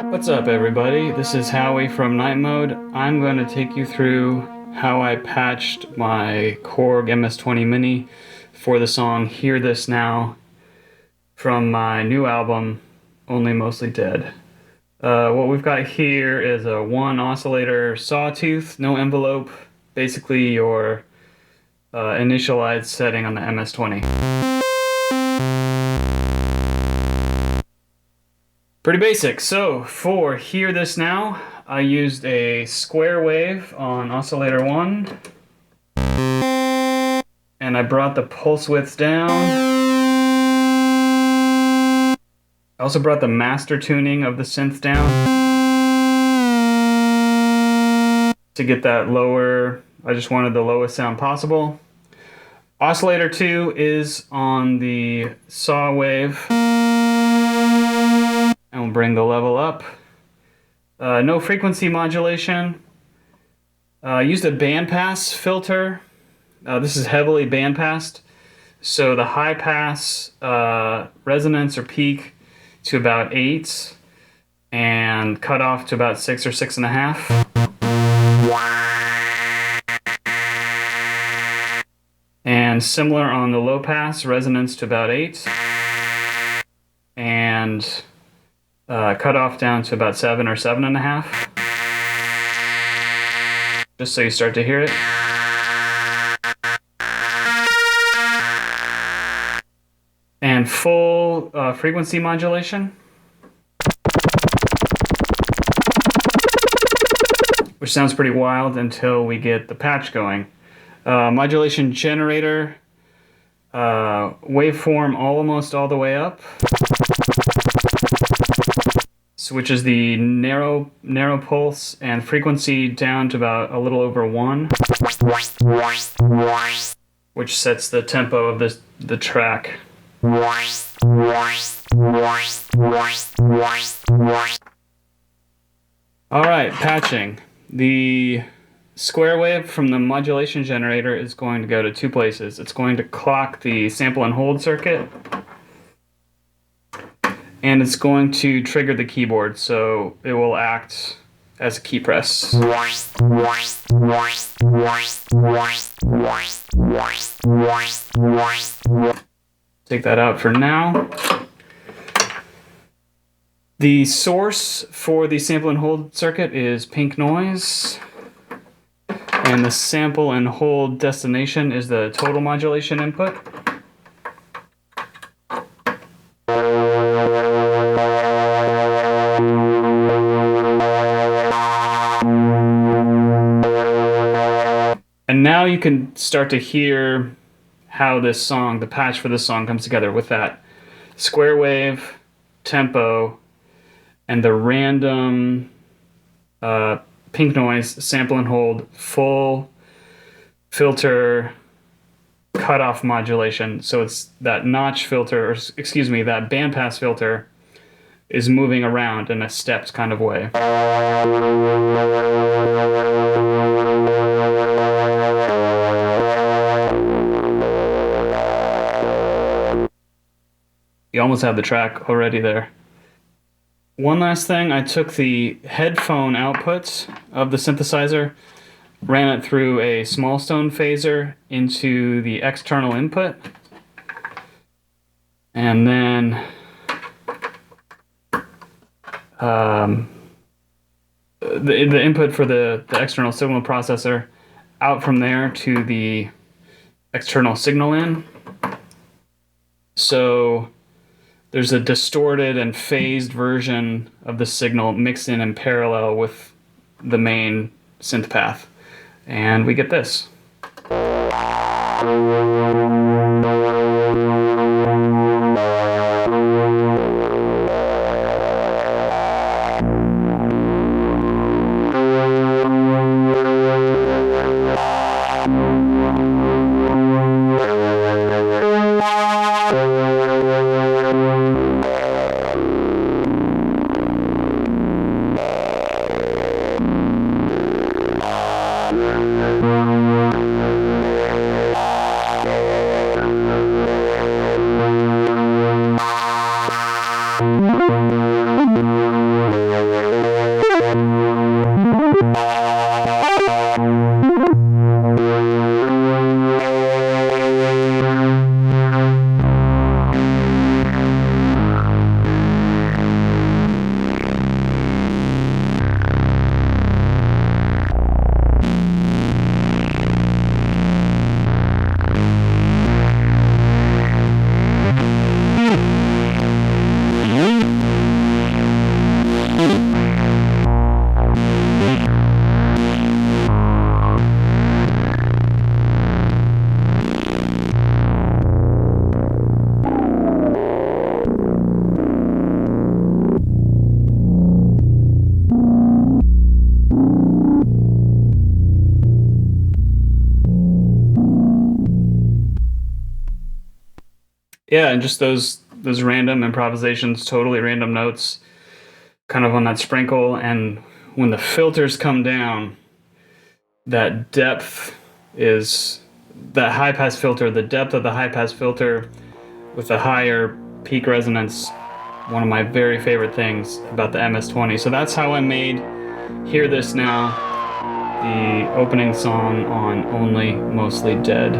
What's up, everybody? This is Howie from Night Mode. I'm going to take you through how I patched my Korg MS-20 Mini for the song Hear This Now from my new album, Only Mostly Dead. What we've got here is a 1 oscillator sawtooth, no envelope, basically your initialized setting on the MS-20. Pretty basic. So for Hear This Now, I used a square wave on oscillator 1, and I brought the pulse width down. I also brought the master tuning of the synth down to get that lower. I just wanted the lowest sound possible. Oscillator 2 is on the saw wave, and we'll bring the level up. No frequency modulation. Used a bandpass filter. This is heavily bandpassed, so the high pass resonance or peak to about 8, and cut off to about 6 or 6.5. And similar on the low pass, resonance to about 8, and cut off down to about 7 or 7.5, just so you start to hear it. And full frequency modulation, which sounds pretty wild until we get the patch going. Modulation generator, waveform almost all the way up. Switches the narrow pulse and frequency down to about a little over 1, which sets the tempo of the track. Alright, patching. The square wave from the modulation generator is going to go to 2 places. It's going to clock the sample and hold circuit, and it's going to trigger the keyboard, so it will act as a key press. Take that out for now. The source for the sample and hold circuit is pink noise, and the sample and hold destination is the total modulation input. And now you can start to hear how this song, the patch for this song, comes together with that square wave, tempo, and the random pink noise, sample and hold, full filter, cutoff modulation. So it's that notch filter, or excuse me, that bandpass filter is moving around in a stepped kind of way. You almost have the track already there. One last thing, I took the headphone output of the synthesizer, ran it through a small stone phaser into the external input, and then the input for the external signal processor out from there to the external signal in. So there's a distorted and phased version of the signal mixed in parallel with the main synth path. And we get this. Yeah, and just those random improvisations, totally random notes, kind of on that sprinkle, and when the filters come down, that depth is that high pass filter, the depth of the high pass filter with the higher peak resonance, one of my very favorite things about the MS-20. So that's how I made Hear This Now, the opening song on Only Mostly Dead.